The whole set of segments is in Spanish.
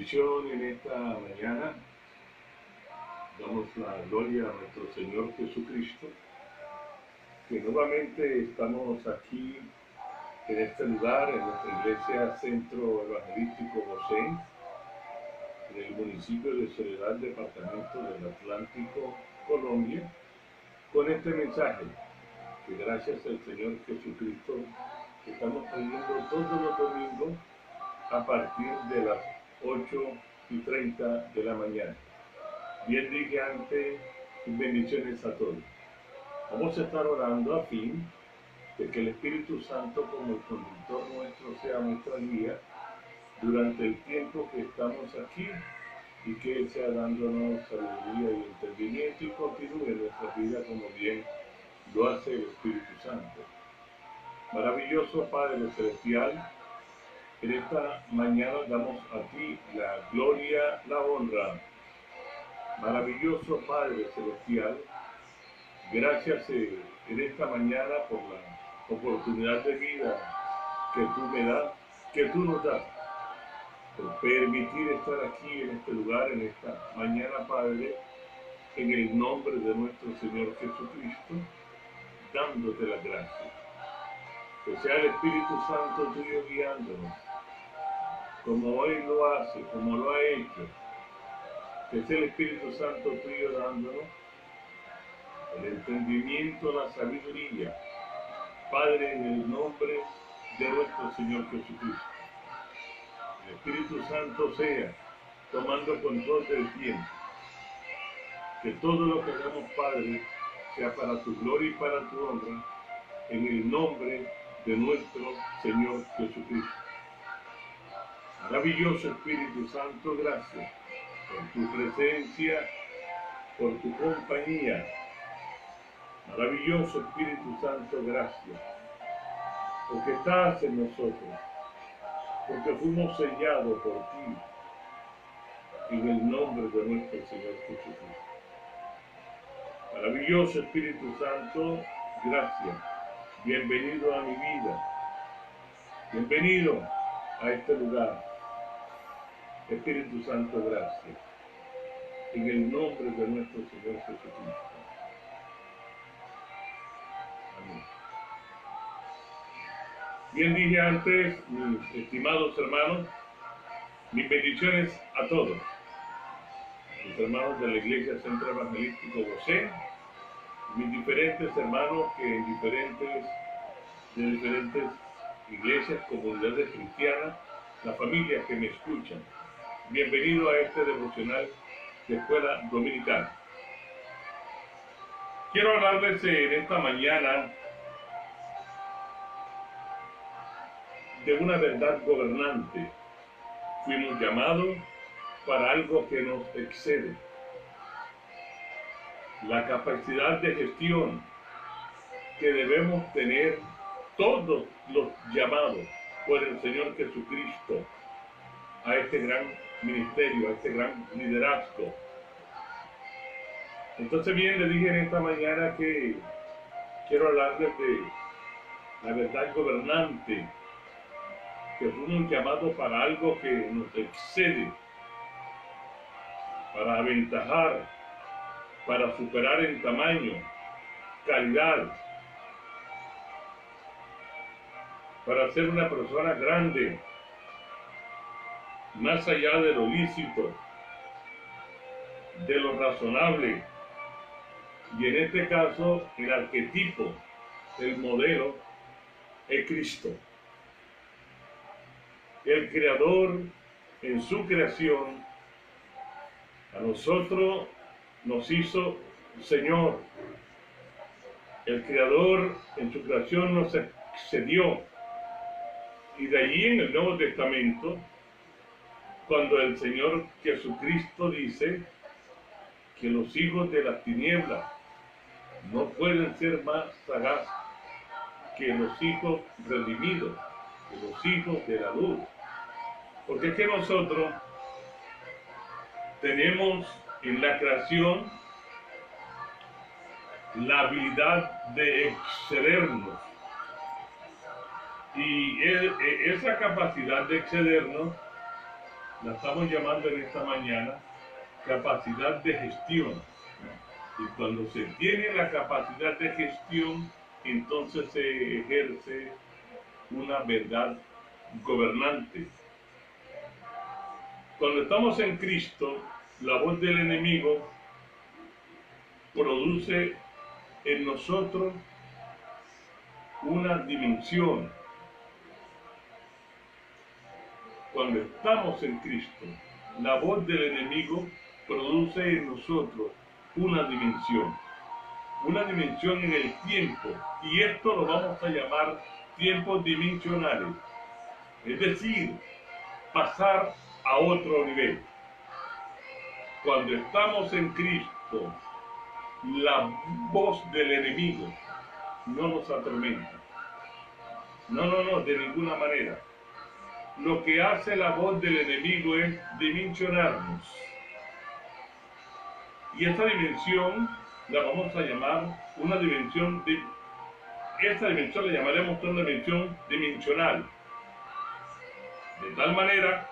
bendición en esta mañana. Damos la gloria a nuestro Señor Jesucristo, que nuevamente estamos aquí en este lugar, en nuestra iglesia Centro Evangelístico Gosén, en el municipio de Soledad, departamento del Atlántico, Colombia, con este mensaje, que gracias al Señor Jesucristo estamos trayendo todos los domingos a partir de las 8:30 de la mañana. Bien dije antes, bendiciones a todos. Vamos a estar orando a fin de que el Espíritu Santo, como el conductor nuestro, sea nuestra guía durante el tiempo que estamos aquí, y que Él sea dándonos sabiduría y entendimiento y continúe nuestra vida como bien lo hace el Espíritu Santo. Maravilloso Padre Celestial, en esta mañana damos a ti la gloria, la honra. Maravilloso Padre Celestial, gracias en esta mañana por la oportunidad de vida que tú me das, que tú nos das, por permitir estar aquí en este lugar, en esta mañana, Padre, en el nombre de nuestro Señor Jesucristo, dándote las gracias. Que sea el Espíritu Santo tuyo guiándonos, como hoy lo hace, como lo ha hecho. Que sea el Espíritu Santo tuyo dándonos el entendimiento, la sabiduría, Padre, en el nombre de nuestro Señor Jesucristo. El Espíritu Santo sea tomando control del tiempo. Que todo lo que hagamos, Padre, sea para tu gloria y para tu honra, en el nombre de nuestro Señor Jesucristo. Maravilloso Espíritu Santo, gracias por tu presencia, por tu compañía. Maravilloso Espíritu Santo, gracias, porque estás en nosotros, porque fuimos sellados por ti, en el nombre de nuestro Señor Jesucristo. Maravilloso Espíritu Santo, gracias. Bienvenido a mi vida. Bienvenido a este lugar. Espíritu Santo, gracias. En el nombre de nuestro Señor Jesucristo. Amén. Bien dije antes, mis estimados hermanos, mis bendiciones a todos. Mis hermanos de la Iglesia Centro Evangelístico Gosén, mis diferentes hermanos que en diferentes iglesias, comunidades cristianas, las familias que me escuchan. Bienvenido a este devocional de Escuela Dominical. Quiero hablarles en esta mañana de una verdad gobernante. Fuimos llamados para algo que nos excede. La capacidad de gestión que debemos tener todos los llamados por el Señor Jesucristo a este gran ministerio, a este gran liderazgo. Entonces bien, le dije en esta mañana que quiero hablarles de la verdad gobernante, que fuimos llamados para algo que nos excede, para aventajar, para superar en tamaño, calidad, para ser una persona grande, más allá de lo lícito, de lo razonable. Y en este caso, el arquetipo, el modelo, es Cristo. El Creador, en su creación, a nosotros nos hizo Señor. El Creador, en su creación, nos excedió. Y de allí en el Nuevo Testamento, cuando el Señor Jesucristo dice que los hijos de las tinieblas no pueden ser más sagaces que los hijos redimidos, que los hijos de la luz. Porque es que nosotros tenemos en la creación la habilidad de excedernos. Y esa capacidad de excedernos la estamos llamando en esta mañana capacidad de gestión. Y cuando se tiene la capacidad de gestión, entonces se ejerce una verdad gobernante. Cuando estamos en Cristo, la voz del enemigo produce en nosotros una dimensión. Cuando estamos en Cristo, la voz del enemigo produce en nosotros una dimensión en el tiempo, y esto lo vamos a llamar tiempos dimensionales, es decir, pasar a otro nivel. Cuando estamos en Cristo, la voz del enemigo no nos atormenta. No, de ninguna manera. Lo que hace la voz del enemigo es dimensionarnos. Y esta dimensión la vamos a llamar una dimensión de... Esta dimensión la llamaremos una dimensión dimensional. De tal manera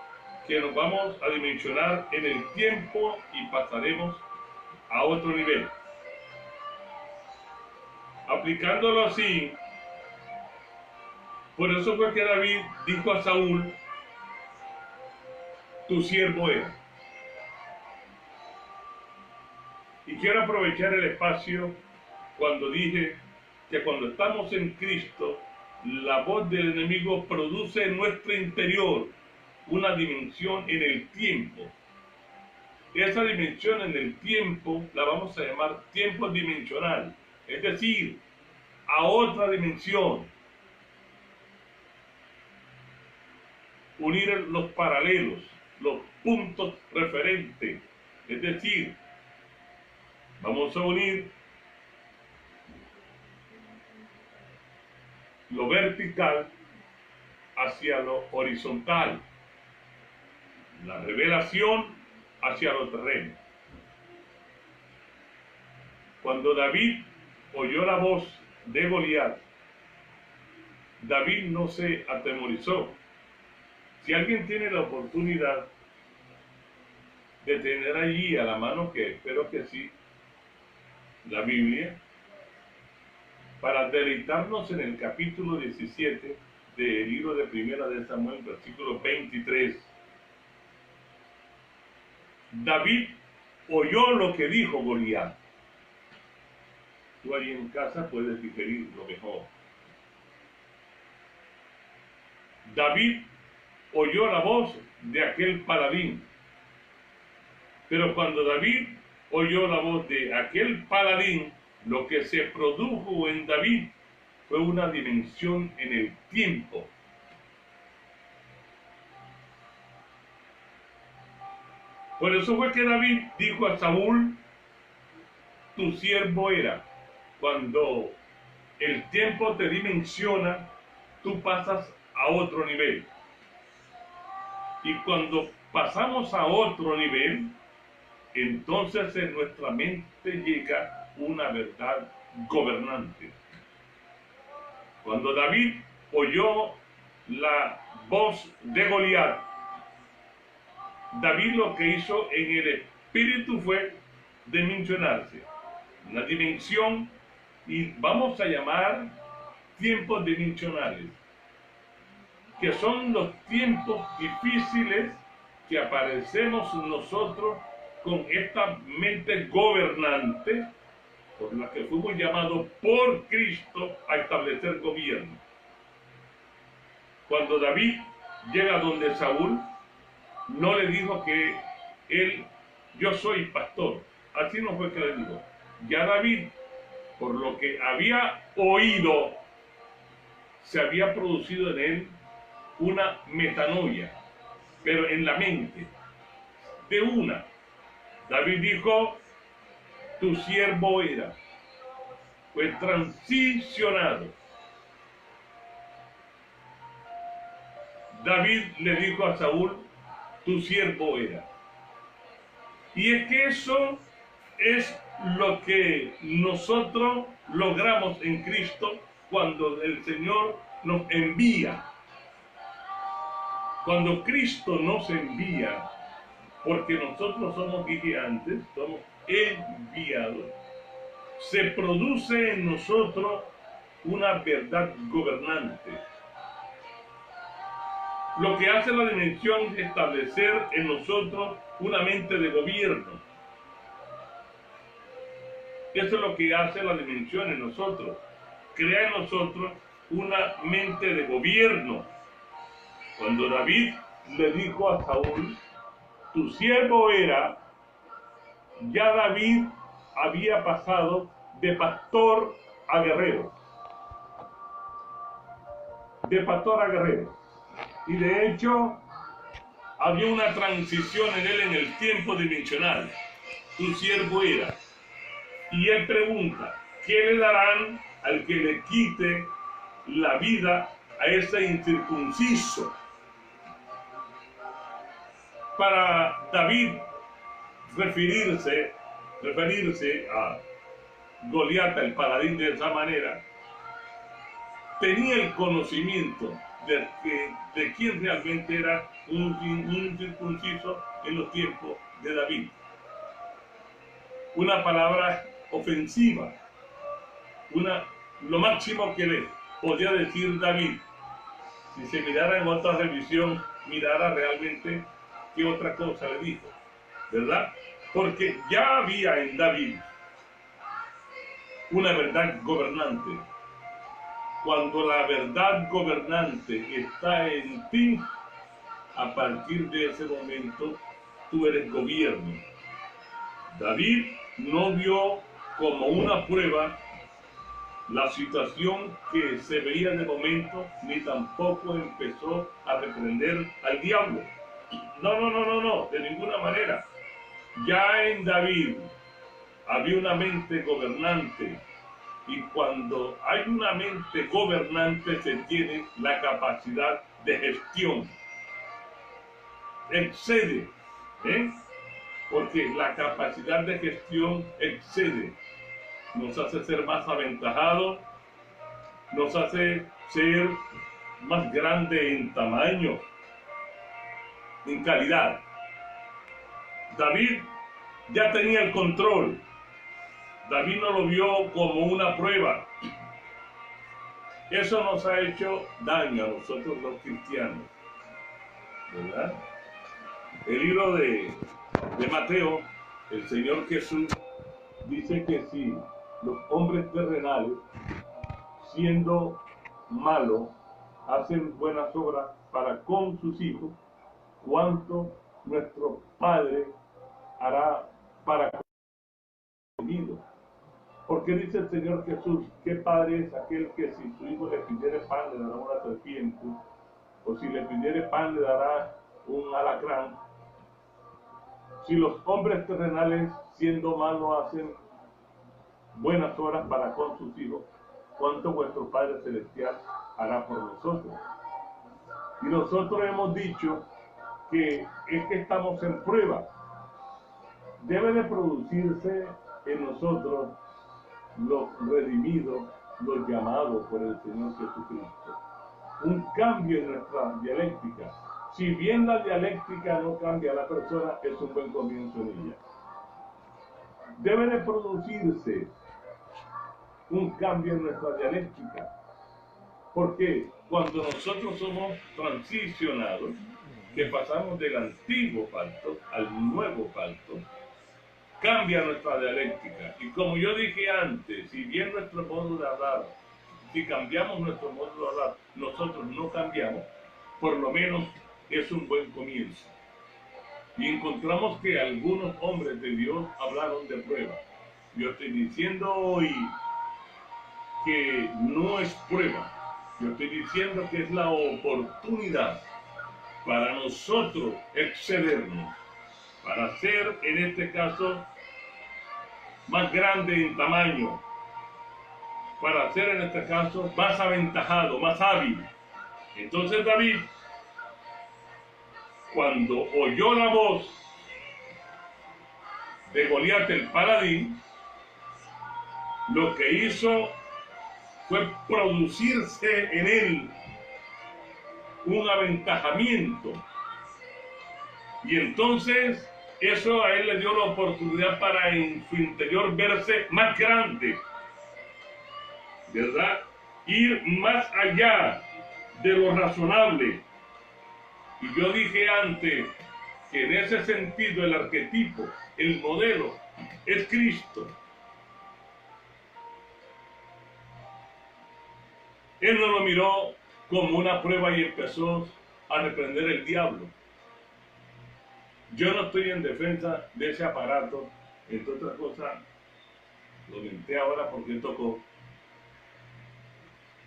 que nos vamos a dimensionar en el tiempo y pasaremos a otro nivel. Aplicándolo así, por eso fue que David dijo a Saúl, tu siervo era. Y quiero aprovechar el espacio cuando dije que cuando estamos en Cristo, la voz del enemigo produce en nuestro interior una dimensión en el tiempo. Esa dimensión en el tiempo la vamos a llamar tiempo dimensional, es decir, a otra dimensión. Unir los paralelos, los puntos referentes, es decir, vamos a unir lo vertical hacia lo horizontal, la revelación hacia lo terreno. Cuando David oyó la voz de Goliat, David no se atemorizó. Si alguien tiene la oportunidad de tener allí a la mano, que espero que sí, la Biblia, para deleitarnos en el capítulo 17 del libro de Primera de Samuel, versículo 23, David oyó lo que dijo Goliat. Tú ahí en casa puedes diferir lo mejor. David oyó la voz de aquel paladín. Pero cuando David oyó la voz de aquel paladín, lo que se produjo en David fue una dimensión en el tiempo. Por eso fue que David dijo a Saúl, tu siervo era. Cuando el tiempo te dimensiona, tú pasas a otro nivel. Y cuando pasamos a otro nivel, entonces en nuestra mente llega una verdad gobernante. Cuando David oyó la voz de Goliat, David lo que hizo en el espíritu fue dimensionarse. Una dimensión, y vamos a llamar tiempos dimensionales, que son los tiempos difíciles que aparecemos nosotros con esta mente gobernante por la que fuimos llamados por Cristo a establecer gobierno. Cuando David llega donde Saúl, no le dijo que yo soy pastor. Así no fue que le dijo. Ya David, por lo que había oído, se había producido en él una metanoia, pero en la mente, de una. David dijo, tu siervo era. Fue transicionado. David le dijo a Saúl, tu siervo era. Y es que eso es lo que nosotros logramos en Cristo cuando el Señor nos envía. Cuando Cristo nos envía, porque nosotros somos guiantes, somos enviados, se produce en nosotros una verdad gobernante. Lo que hace la dimensión es establecer en nosotros una mente de gobierno. Eso es lo que hace la dimensión en nosotros. Crea en nosotros una mente de gobierno. Cuando David le dijo a Saúl, tu siervo era, ya David había pasado de pastor a guerrero. De pastor a guerrero. Y de hecho, había una transición en él en el tiempo dimensional. Tu siervo era. Y él pregunta, ¿qué le darán al que le quite la vida a ese incircunciso? Para David referirse a Goliat, el paladín, de esa manera, tenía el conocimiento de quién realmente era un incircunciso en los tiempos de David. Una palabra ofensiva, lo máximo que le podía decir David, si se mirara en otra revisión, mirara realmente qué otra cosa le dijo, ¿verdad? Porque ya había en David una verdad gobernante. Cuando la verdad gobernante está en ti, a partir de ese momento tú eres gobierno. David no vio como una prueba la situación que se veía de momento, ni tampoco empezó a reprender al diablo. No, de ninguna manera. Ya en David había una mente gobernante, y cuando hay una mente gobernante se tiene la capacidad de gestión. Excede, porque la capacidad de gestión excede. Nos hace ser más aventajados, nos hace ser más grande en tamaño, en calidad. David ya tenía el control. David no lo vio como una prueba. Eso nos ha hecho daño a nosotros los cristianos, ¿verdad? El libro de Mateo, el Señor Jesús dice que si los hombres terrenales, siendo malos, hacen buenas obras para con sus hijos, ¿cuánto nuestro Padre hará para con sus hijos? Porque dice el Señor Jesús, ¿qué padre es aquel que si su hijo le pidiere pan le dará una serpiente? O si le pidiere pan le dará un alacrán. Si los hombres terrenales, siendo malos, hacen buenas obras para con sus hijos, ¿cuánto vuestro Padre Celestial hará por nosotros? Y nosotros hemos dicho que es que estamos en prueba. Debe de producirse en nosotros los redimidos, los llamados por el Señor Jesucristo. Un cambio en nuestra dialéctica. Si bien la dialéctica no cambia a la persona, es un buen comienzo en ella. Debe de producirse un cambio en nuestra dialéctica. Porque cuando nosotros somos transicionados, que pasamos del antiguo pacto al nuevo pacto, cambia nuestra dialéctica. Y como yo dije antes, si bien nuestro modo de hablar, si cambiamos nuestro modo de hablar, nosotros no cambiamos, por lo menos es un buen comienzo. Y encontramos que algunos hombres de Dios hablaron de prueba. Yo estoy diciendo hoy que no es prueba. Yo estoy diciendo que es la oportunidad para nosotros excedernos, para ser, en este caso, más grande en tamaño, para ser, en este caso, más aventajado, más hábil. Entonces David, cuando oyó la voz de Goliat el paladín, lo que hizo fue producirse en él un aventajamiento. Y entonces eso a él le dio la oportunidad para en su interior verse más grande, ¿verdad? Ir más allá de lo razonable. Y yo dije antes que en ese sentido el arquetipo, el modelo, es Cristo. Él no lo miró como una prueba y empezó a reprender el diablo. Yo no estoy en defensa de ese aparato, entre otras cosas, lo menté ahora porque tocó.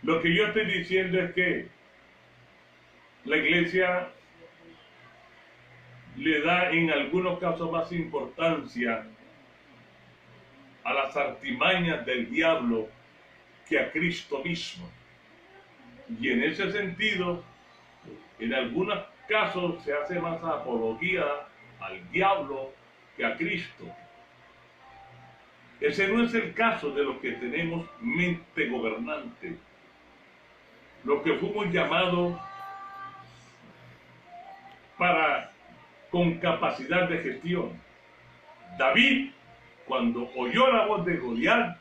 Lo que yo estoy diciendo es que la iglesia le da en algunos casos más importancia a las artimañas del diablo que a Cristo mismo. Y en ese sentido, en algunos casos se hace más apología al diablo que a Cristo. Ese no es el caso de los que tenemos mente gobernante, los que fuimos llamados con capacidad de gestión. David, cuando oyó la voz de Goliat,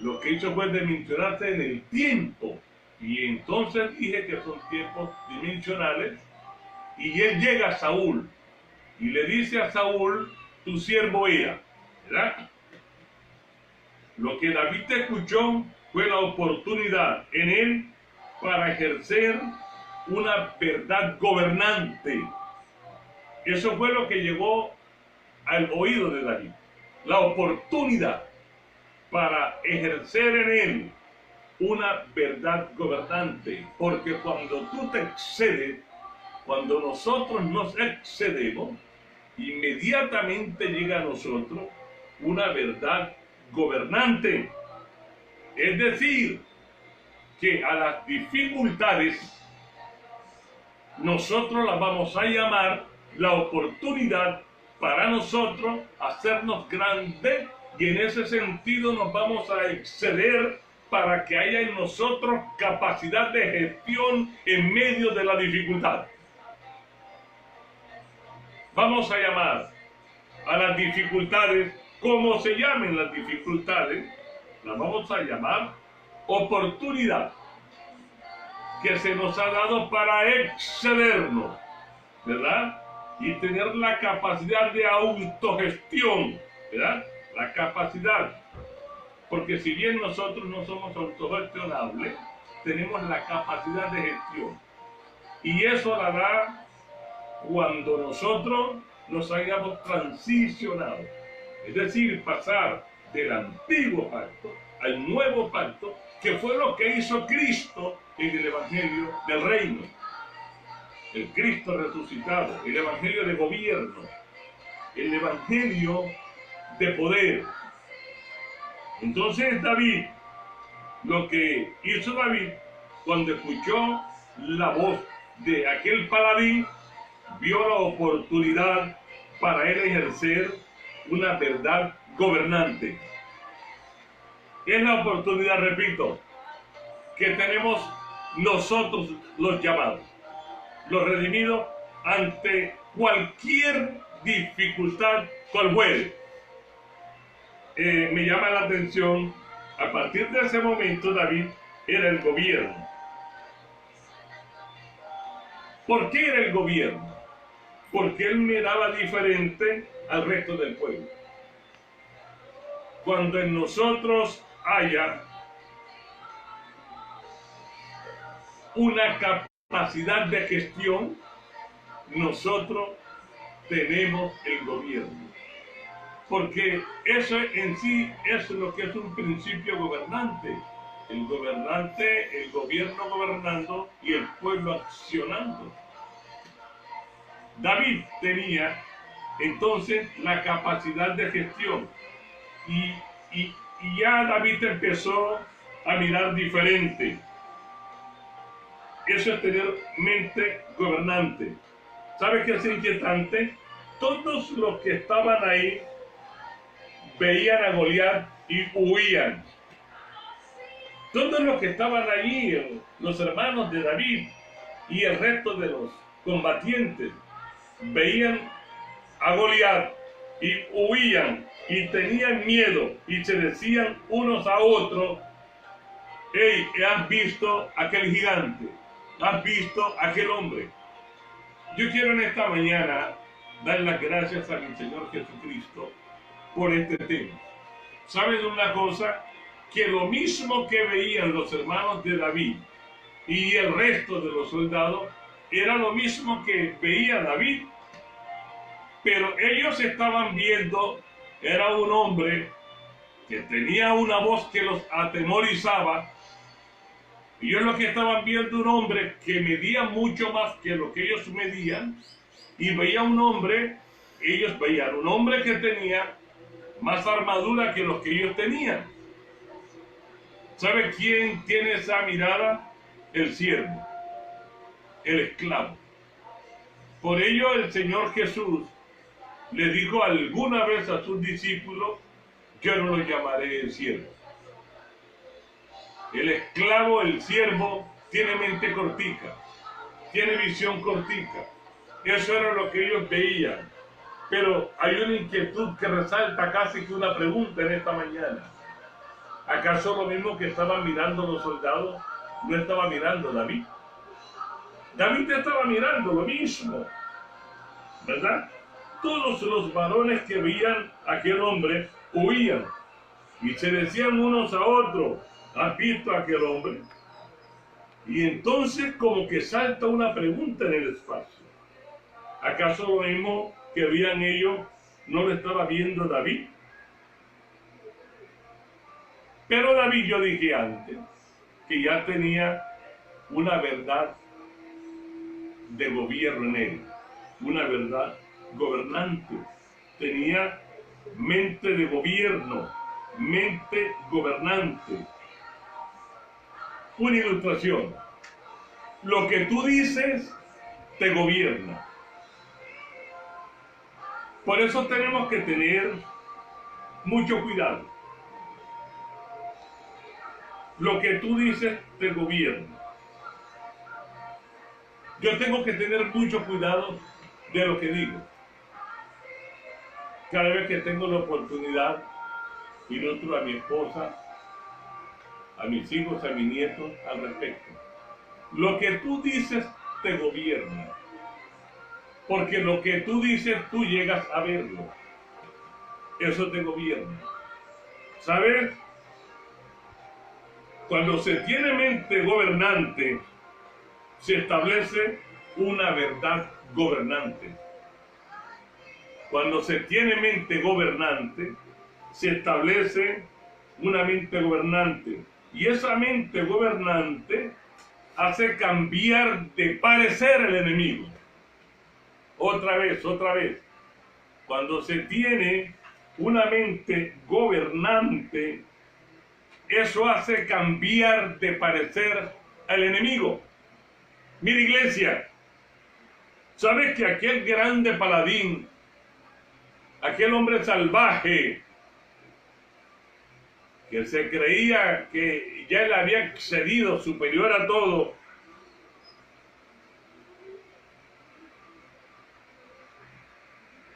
lo que hizo fue dimensionarse en el tiempo. Y entonces dije que son tiempos dimensionales. Y él llega a Saúl y le dice a Saúl: tu siervo era, ¿verdad? Lo que David escuchó fue la oportunidad en él para ejercer una verdad gobernante. Eso fue lo que llegó al oído de David. La oportunidad para ejercer en él una verdad gobernante. Porque cuando tú te excedes, cuando nosotros nos excedemos, inmediatamente llega a nosotros una verdad gobernante. Es decir, que a las dificultades nosotros las vamos a llamar la oportunidad para nosotros hacernos grandes, y en ese sentido nos vamos a exceder para que haya en nosotros capacidad de gestión en medio de la dificultad. Vamos a llamar a las dificultades, como se llamen las dificultades, las vamos a llamar oportunidad que se nos ha dado para excedernos, ¿verdad? Y tener la capacidad de autogestión, ¿verdad? La capacidad, porque si bien nosotros no somos autogestionables, tenemos la capacidad de gestión. Y eso la da cuando nosotros nos hayamos transicionado. Es decir, pasar del antiguo pacto al nuevo pacto, que fue lo que hizo Cristo en el Evangelio del Reino. El Cristo resucitado, el Evangelio de gobierno, el Evangelio de poder. Entonces David, lo que hizo David, cuando escuchó la voz de aquel paladín, vio la oportunidad para él ejercer una verdad gobernante. Es la oportunidad, repito, que tenemos nosotros los llamados, los redimidos, ante cualquier dificultad cual fuere. Me llama la atención, a partir de ese momento David era el gobierno. ¿Por qué era el gobierno? Porque él miraba diferente al resto del pueblo. Cuando en nosotros haya una capacidad de gestión, nosotros tenemos el gobierno. Porque eso en sí es lo que es un principio gobernante. El gobernante, el gobierno gobernando y el pueblo accionando. David tenía entonces la capacidad de gestión y ya David empezó a mirar diferente. Eso es tener mente gobernante. ¿Sabe qué es inquietante? Todos los que estaban ahí veían a Goliat y huían. Todos los que estaban allí, los hermanos de David, y el resto de los combatientes veían a Goliat y huían y tenían miedo y se decían unos a otros: hey, ¿has visto aquel gigante? ¿Has visto aquel hombre? Yo quiero en esta mañana dar las gracias a mi Señor Jesucristo por este tema. ¿Saben una cosa? Que lo mismo que veían los hermanos de David y el resto de los soldados, era lo mismo que veía David, pero ellos estaban viendo, era un hombre que tenía una voz que los atemorizaba, y ellos lo que estaban viendo, un hombre que medía mucho más que lo que ellos medían, y veía un hombre, ellos veían un hombre que tenía más armadura que los que ellos tenían. ¿Sabe quién tiene esa mirada? El siervo, el esclavo. Por ello el Señor Jesús le dijo alguna vez a sus discípulos: yo no lo llamaré el siervo. El esclavo, el siervo, tiene mente cortica, tiene visión cortica. Eso era lo que ellos veían. Pero hay una inquietud que resalta casi que una pregunta en esta mañana. ¿Acaso lo mismo que estaban mirando los soldados no estaba mirando David? David estaba mirando lo mismo, ¿verdad? Todos los varones que veían a aquel hombre huían y se decían unos a otros: ¿has visto a aquel hombre? Y entonces como que salta una pregunta en el espacio. ¿Acaso lo mismo que veían ellos no lo estaba viendo David? Pero David, yo dije antes, que ya tenía una verdad de gobierno en él, una verdad gobernante. Tenía mente de gobierno, mente gobernante. Una ilustración: lo que tú dices te gobierna. Por eso tenemos que tener mucho cuidado. Lo que tú dices te gobierna. Yo tengo que tener mucho cuidado de lo que digo. Cada vez que tengo la oportunidad, ilustro a mi esposa, a mis hijos, a mis nietos al respecto. Lo que tú dices te gobierna. Porque lo que tú dices, tú llegas a verlo. Eso te gobierna. ¿Sabes? Cuando se tiene mente gobernante, se establece una verdad gobernante. Cuando se tiene mente gobernante, se establece una mente gobernante. Y esa mente gobernante hace cambiar de parecer el enemigo. Otra vez. Cuando se tiene una mente gobernante, eso hace cambiar de parecer al enemigo. Mira, iglesia, ¿sabes que aquel grande paladín, aquel hombre salvaje, que se creía que ya le había excedido, superior a todo,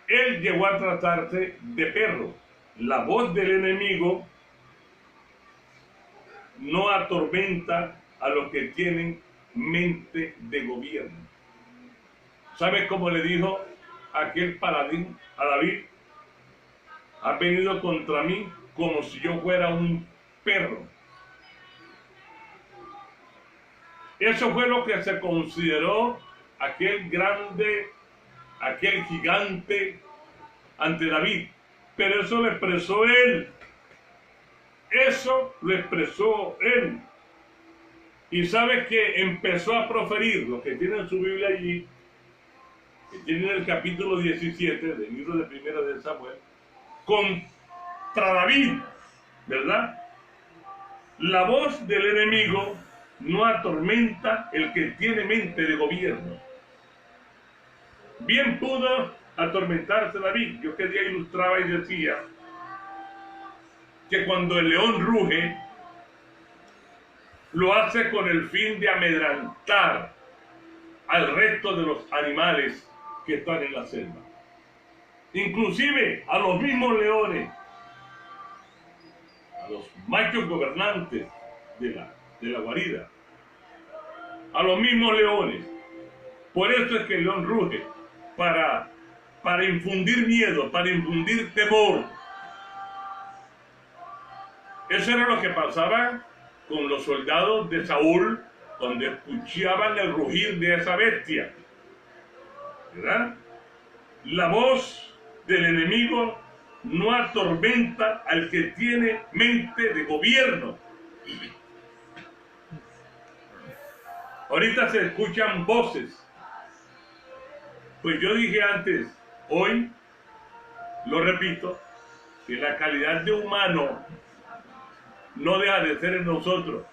él llegó a tratarse de perro? La voz del enemigo no atormenta a los que tienen mente de gobierno. ¿Sabes cómo le dijo aquel paladín a David? Ha venido contra mí como si yo fuera un perro. Eso fue lo que se consideró aquel grande, aquel gigante ante David. Pero eso lo expresó él. Eso lo expresó él. Y sabes que empezó a proferir, los que tienen su Biblia allí, que tienen el capítulo 17 del libro de Primera de Samuel, contra David, ¿verdad? La voz del enemigo no atormenta el que tiene mente de gobierno. Bien pudo atormentarse David. Yo que día ilustraba y decía que cuando el león ruge, lo hace con el fin de amedrentar al resto de los animales que están en la selva. Inclusive a los mismos leones, a los machos gobernantes de la guarida, a los mismos leones. Por eso es que el león ruge, para infundir miedo, para infundir temor. Eso era lo que pasaba con los soldados de Saúl cuando escuchaban el rugir de esa bestia, ¿verdad? La voz del enemigo no atormenta al que tiene mente de gobierno. Ahorita se escuchan voces. Pues yo dije antes, hoy, lo repito, que la calidad de humano no deja de ser en nosotros,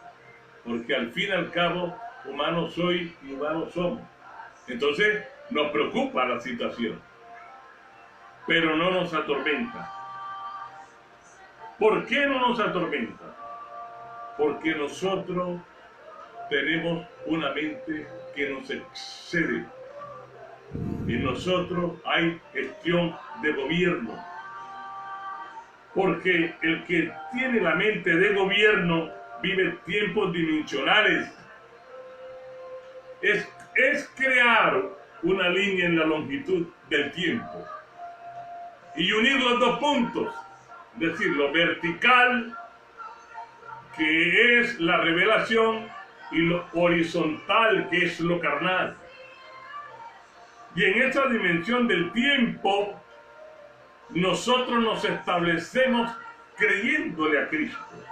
porque al fin y al cabo, humanos soy y humanos somos. Entonces, nos preocupa la situación, pero no nos atormenta. ¿Por qué no nos atormenta? Porque nosotros tenemos una mente que nos excede. En nosotros hay gestión de gobierno. Porque el que tiene la mente de gobierno vive tiempos dimensionales. Es crear una línea en la longitud del tiempo y unir los dos puntos, es decir, lo vertical, que es la revelación, y lo horizontal, que es lo carnal. Y en esa dimensión del tiempo, nosotros nos establecemos creyéndole a Cristo.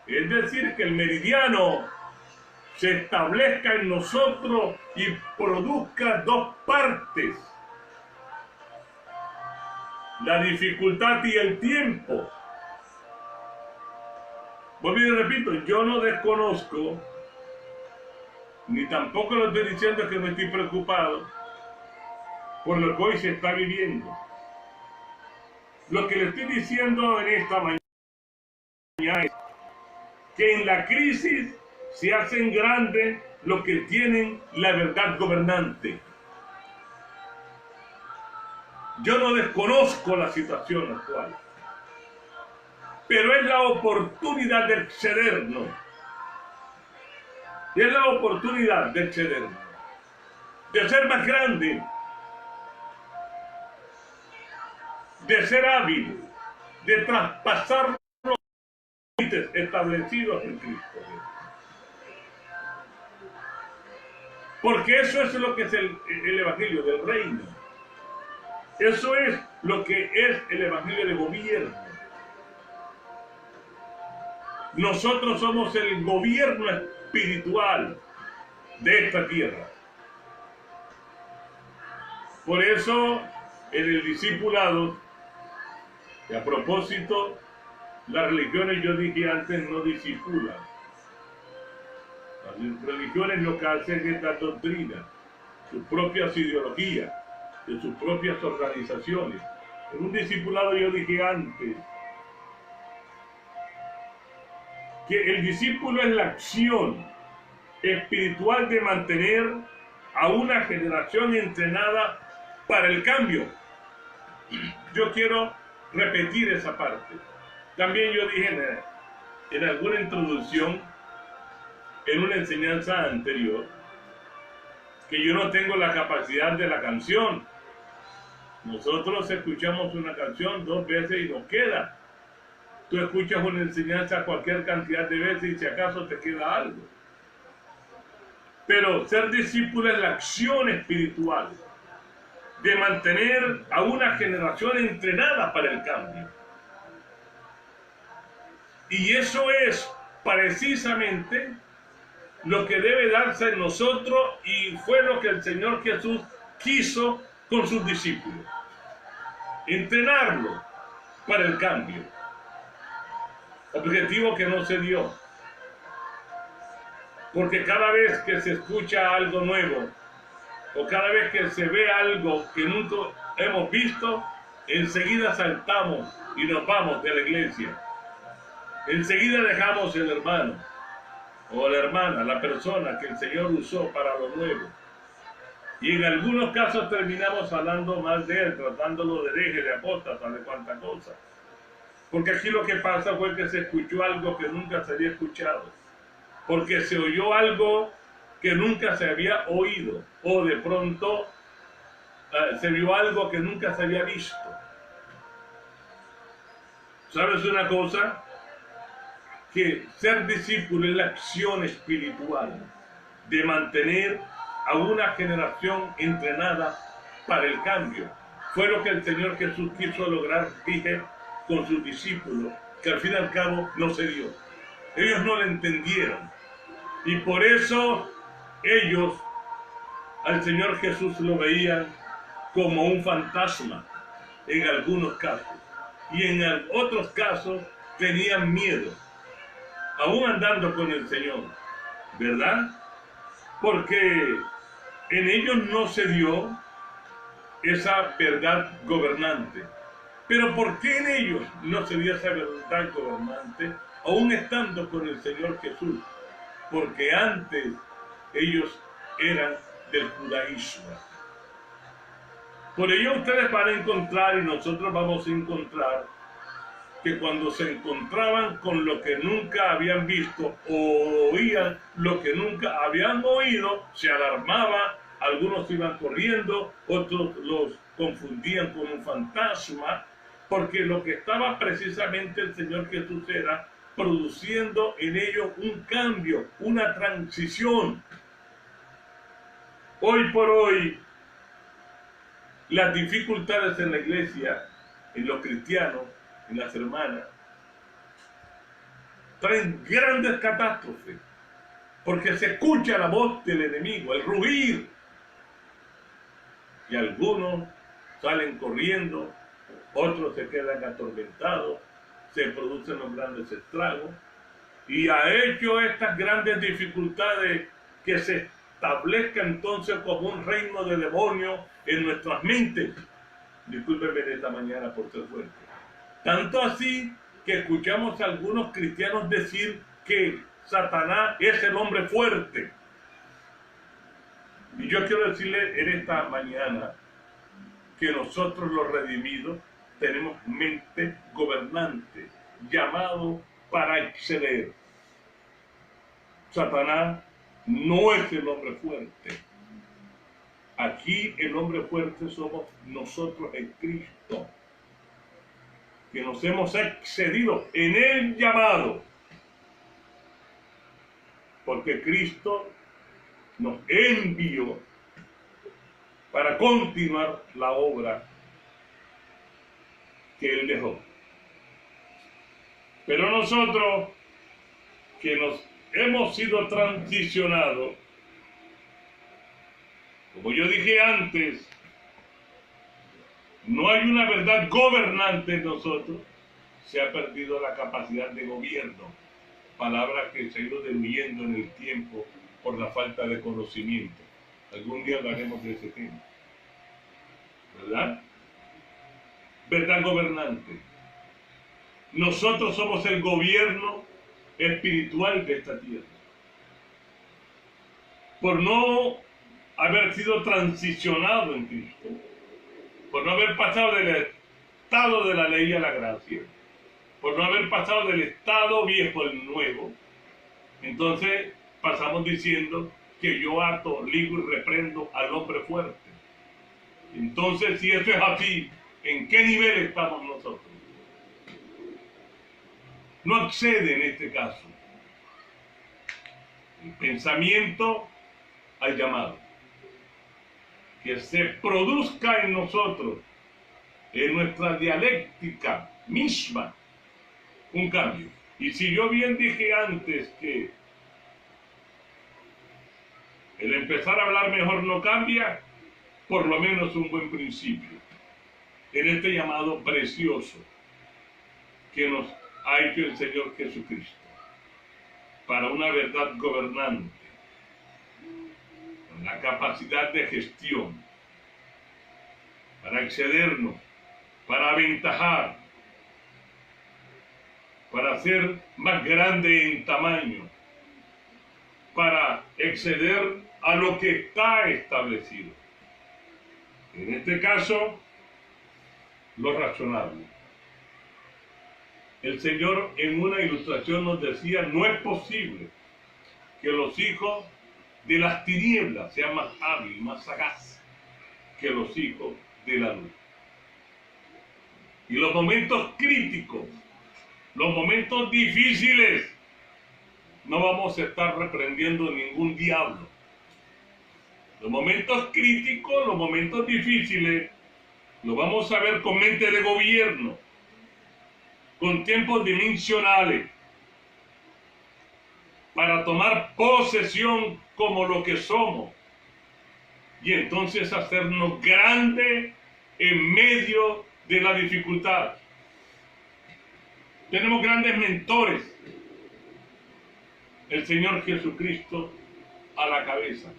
Es decir, que el meridiano se establezca en nosotros y produzca dos partes: la dificultad y el tiempo. Vuelvo y repito, yo no desconozco, ni tampoco lo estoy diciendo que no estoy preocupado por lo que hoy se está viviendo. Lo que le estoy diciendo en esta mañana es que en la crisis se hacen grandes los que tienen la verdad gobernante. Yo no desconozco la situación actual, pero es la oportunidad de excedernos. Es la oportunidad de excedernos, de ser más grande, de ser hábil, de traspasar los límites establecidos en Cristo. Porque eso es lo que es el evangelio del reino. Eso es lo que es el evangelio de gobierno. Nosotros somos el gobierno espiritual de esta tierra. Por eso, en el discipulado, y a propósito, las religiones, yo dije antes, no discipulan. Las religiones lo que hacen es dar doctrina, sus propias ideologías, de sus propias organizaciones. En un discipulado yo dije antes que el discípulo es la acción espiritual de mantener a una generación entrenada para el cambio. Yo quiero repetir esa parte. También yo dije en alguna introducción, en una enseñanza anterior, que yo no tengo la capacidad de la canción. Nosotros escuchamos una canción 2 veces y nos queda. Tú escuchas una enseñanza cualquier cantidad de veces y si acaso te queda algo. Pero ser discípulo es la acción espiritual de mantener a una generación entrenada para el cambio. Y eso es precisamente lo que debe darse en nosotros, y fue lo que el Señor Jesús quiso con sus discípulos. Entrenarlo para el cambio. Objetivo que no se dio. Porque cada vez que se escucha algo nuevo, o cada vez que se ve algo que nunca hemos visto, enseguida saltamos y nos vamos de la iglesia. Enseguida dejamos el hermano. o la hermana, la persona que el Señor usó para lo nuevo. Y en algunos casos terminamos hablando mal de él, tratándolo de hereje, de apóstata, de cuánta cosa. Porque aquí lo que pasa fue que se escuchó algo que nunca se había escuchado. Porque se oyó algo que nunca se había oído. O de pronto se vio algo que nunca se había visto. ¿Sabes una cosa? Que ser discípulo es la acción espiritual de mantener a una generación entrenada para el cambio. Fue lo que el Señor Jesús quiso lograr, dije, con sus discípulos, que al fin y al cabo no se dio. Ellos no lo entendieron. Y por eso ellos al Señor Jesús lo veían como un fantasma en algunos casos. Y en otros casos tenían miedo, aún andando con el Señor, ¿verdad? Porque en ellos no se dio esa verdad gobernante. Pero ¿por qué en ellos no se dio esa verdad gobernante, aún estando con el Señor Jesús? Porque antes ellos eran del judaísmo. Por ello ustedes van a encontrar, y nosotros vamos a encontrar, que cuando se encontraban con lo que nunca habían visto o oían lo que nunca habían oído, se alarmaban, algunos iban corriendo, otros los confundían con un fantasma, porque lo que estaba precisamente el Señor Jesús era produciendo en ellos un cambio, una transición. Hoy por hoy, las dificultades en la iglesia, en los cristianos, en las hermanas, traen grandes catástrofes, porque se escucha la voz del enemigo, el rugir, y algunos salen corriendo, otros se quedan atormentados, se producen los grandes estragos, y ha hecho estas grandes dificultades que se establezca entonces como un reino de demonios en nuestras mentes. Discúlpenme esta mañana por ser fuerte. Tanto así que escuchamos a algunos cristianos decir que Satanás es el hombre fuerte. Y yo quiero decirle en esta mañana que nosotros los redimidos tenemos mente gobernante, llamado para exceder. Satanás no es el hombre fuerte. Aquí el hombre fuerte somos nosotros en Cristo, que nos hemos excedido en el llamado, porque Cristo nos envió para continuar la obra que Él dejó. Pero nosotros, que nos hemos sido transicionados, como yo dije antes, no hay una verdad gobernante en nosotros, se ha perdido la capacidad de gobierno, palabra que se ha ido diluyendo en el tiempo por la falta de conocimiento. Algún día hablaremos de ese tema, ¿verdad? Verdad gobernante. Nosotros somos el gobierno espiritual de esta tierra. Por no haber sido transicionado en Cristo, por no haber pasado del estado de la ley a la gracia, por no haber pasado del estado viejo al nuevo, entonces pasamos diciendo que yo ato, ligo y reprendo al hombre fuerte. Entonces, si eso es así, ¿en qué nivel estamos nosotros? No accede en este caso el pensamiento al llamado. Que se produzca en nosotros, en nuestra dialéctica misma, un cambio. Y si yo bien dije antes que el empezar a hablar mejor no cambia, por lo menos un buen principio en este llamado precioso que nos ha hecho el Señor Jesucristo para una verdad gobernante, con la capacidad de gestión, para excedernos, para aventajar, para ser más grande en tamaño, para exceder a lo que está establecido. En este caso, lo razonable. El Señor en una ilustración nos decía, no es posible que los hijos de las tinieblas sean más hábiles, más sagaces que los hijos de la luz. Y los momentos críticos, los momentos difíciles, no vamos a estar reprendiendo ningún diablo. Los momentos críticos, los momentos difíciles, los vamos a ver con mente de gobierno, con tiempos dimensionales, para tomar posesión como lo que somos y entonces hacernos grandes en medio de la dificultad. Tenemos grandes mentores, el Señor Jesucristo a la cabeza.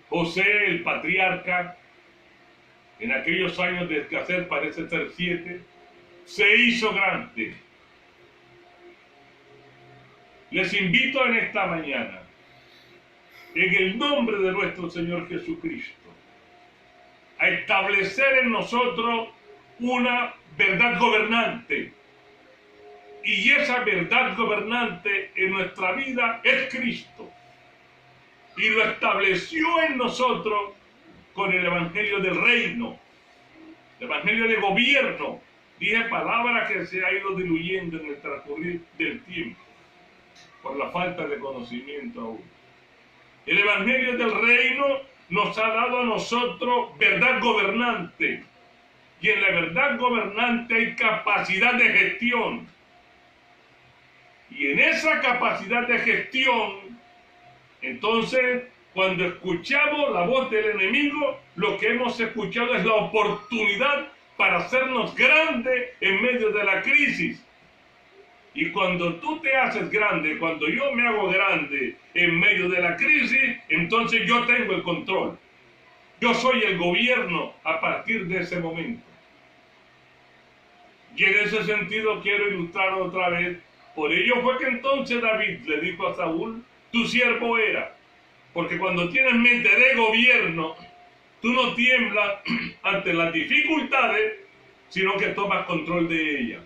José, el patriarca, en aquellos años de escasez, parece ser 7, se hizo grande. Les invito en esta mañana, en el nombre de nuestro Señor Jesucristo, a establecer en nosotros una verdad gobernante. Y esa verdad gobernante en nuestra vida es Cristo. Y lo estableció en nosotros con el Evangelio del Reino, el Evangelio de gobierno. Dije palabra que se ha ido diluyendo en el transcurrir del tiempo, por la falta de conocimiento aún. El Evangelio del Reino nos ha dado a nosotros verdad gobernante. Y en la verdad gobernante hay capacidad de gestión. Y en esa capacidad de gestión, entonces, cuando escuchamos la voz del enemigo, lo que hemos escuchado es la oportunidad para hacernos grandes en medio de la crisis. Y cuando tú te haces grande, cuando yo me hago grande en medio de la crisis, entonces yo tengo el control. Yo soy el gobierno a partir de ese momento. Y en ese sentido quiero ilustrarlo otra vez. Por ello fue que entonces David le dijo a Saúl, tu siervo era. Porque cuando tienes mente de gobierno, tú no tiemblas ante las dificultades, sino que tomas control de ellas.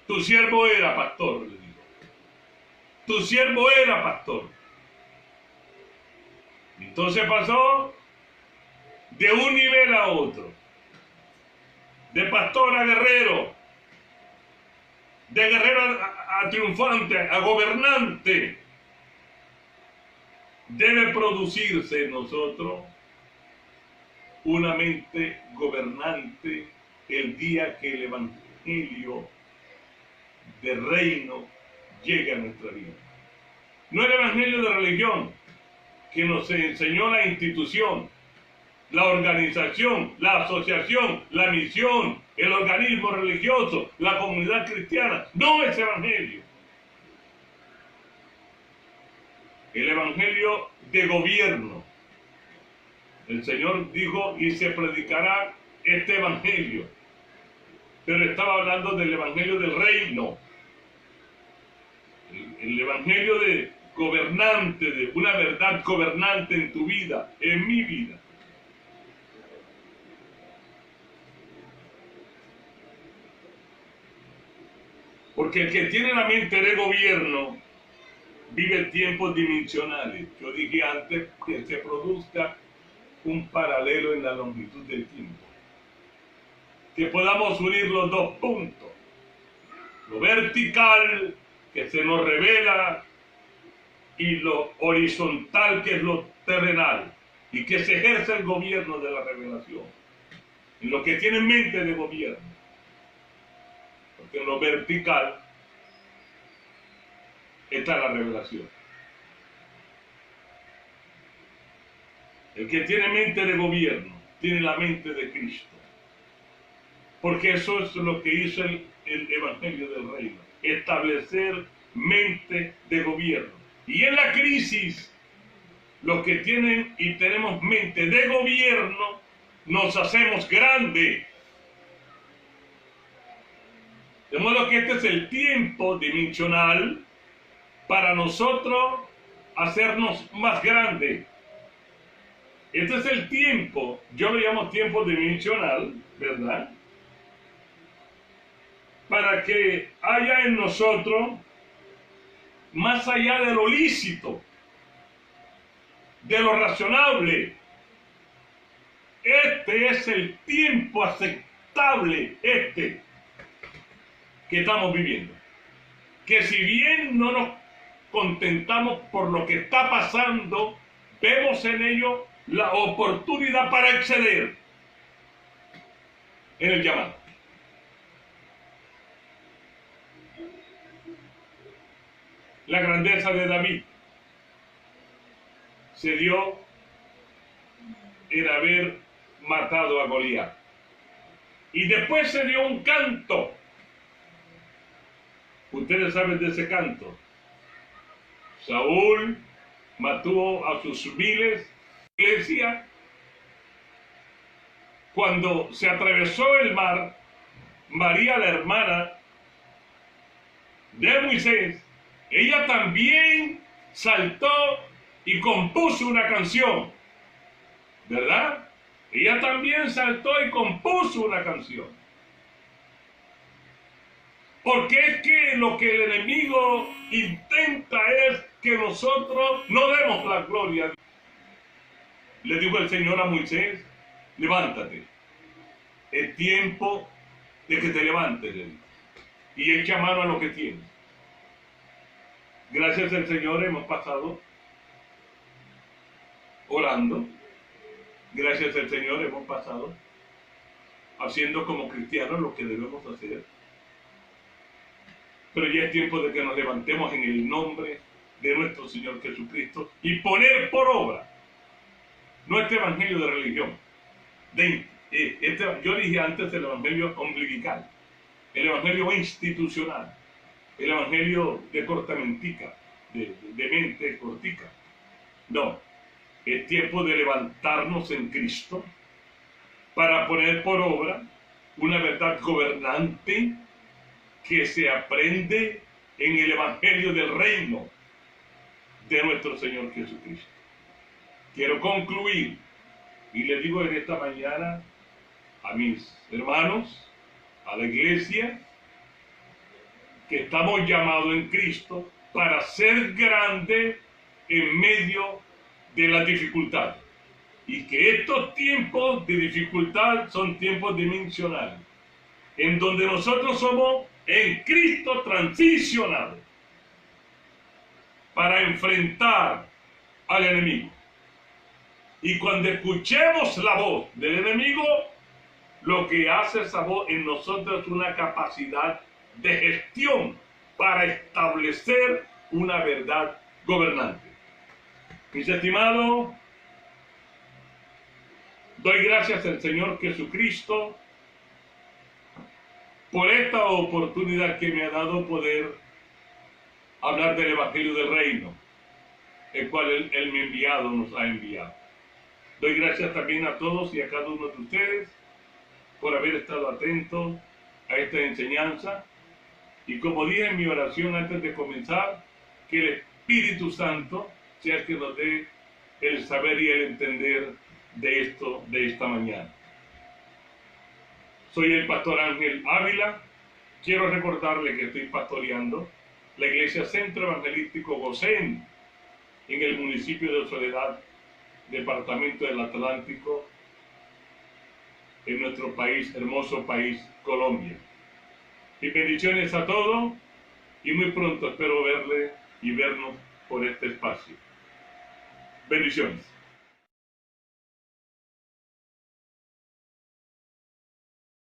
Tu siervo era pastor, le digo. Tu siervo era pastor. Entonces pasó de un nivel a otro. De pastor a guerrero. De guerrero a triunfante, a gobernante. Debe producirse en nosotros una mente gobernante el día que el Evangelio del Reino llegue a nuestra vida. No el Evangelio de religión que nos enseñó la institución, la organización, la asociación, la misión, el organismo religioso, la comunidad cristiana. No es Evangelio. El Evangelio de gobierno. El Señor dijo, y se predicará este Evangelio. Pero estaba hablando del Evangelio del Reino. El Evangelio de gobernante, de una verdad gobernante en tu vida, en mi vida. Porque el que tiene la mente de gobierno vive tiempos dimensionales. Yo dije antes que se produzca un paralelo en la longitud del tiempo. Que podamos unir los dos puntos. Lo vertical, que se nos revela, y lo horizontal, que es lo terrenal. Y que se ejerce el gobierno de la revelación. En lo que tiene mente de gobierno. Porque en lo vertical está la revelación. El que tiene mente de gobierno tiene la mente de Cristo. Porque eso es lo que hizo el Evangelio del Reino. Establecer mente de gobierno. Y en la crisis, los que tienen y tenemos mente de gobierno, nos hacemos grandes. De modo que este es el tiempo dimensional para nosotros hacernos más grandes. Este es el tiempo, yo lo llamo tiempo dimensional, ¿verdad? Para que haya en nosotros, más allá de lo lícito, de lo razonable, este es el tiempo aceptable, que estamos viviendo. Que si bien no nos contentamos por lo que está pasando, vemos en ello la oportunidad para exceder en el llamado. La grandeza de David se dio en haber matado a Goliat. Y después se dio un canto. Ustedes saben de ese canto. Saúl mató a sus miles. Iglesia, cuando se atravesó el mar, María, la hermana de Moisés, ella también saltó y compuso una canción, ¿verdad? Ella también saltó y compuso una canción. Porque es que lo que el enemigo intenta es que nosotros no demos la gloria a Dios. Le dijo el Señor a Moisés, levántate, es tiempo de que te levantes, y echa mano a lo que tienes. Gracias al Señor hemos pasado orando, gracias al Señor hemos pasado haciendo como cristianos lo que debemos hacer, pero ya es tiempo de que nos levantemos en el nombre de nuestro Señor Jesucristo y poner por obra nuestro evangelio de religión. Yo dije antes el evangelio ombilical, el evangelio institucional, el evangelio de cortamentica, de mente cortica. No, es tiempo de levantarnos en Cristo para poner por obra una verdad gobernante que se aprende en el evangelio del reino de nuestro Señor Jesucristo. Quiero concluir y le digo en esta mañana a mis hermanos, a la iglesia, que estamos llamados en Cristo para ser grandes en medio de la dificultad. Y que estos tiempos de dificultad son tiempos dimensionales, en donde nosotros somos en Cristo transicionados para enfrentar al enemigo. Y cuando escuchemos la voz del enemigo, lo que hace esa voz en nosotros es una capacidad de gestión para establecer una verdad gobernante. Mis estimados, doy gracias al Señor Jesucristo por esta oportunidad que me ha dado poder hablar del Evangelio del Reino, el cual Él me ha enviado, nos ha enviado. Doy gracias también a todos y a cada uno de ustedes por haber estado atentos a esta enseñanza. Y como dije en mi oración antes de comenzar, que el Espíritu Santo sea el que nos dé el saber y el entender de esto, de esta mañana. Soy el pastor Ángel Ávila. Quiero recordarle que estoy pastoreando la Iglesia Centro Evangelístico Gosén en el municipio de Soledad, departamento del Atlántico, en nuestro país, hermoso país, Colombia. Y bendiciones a todos, y muy pronto espero verle y vernos por este espacio. Bendiciones.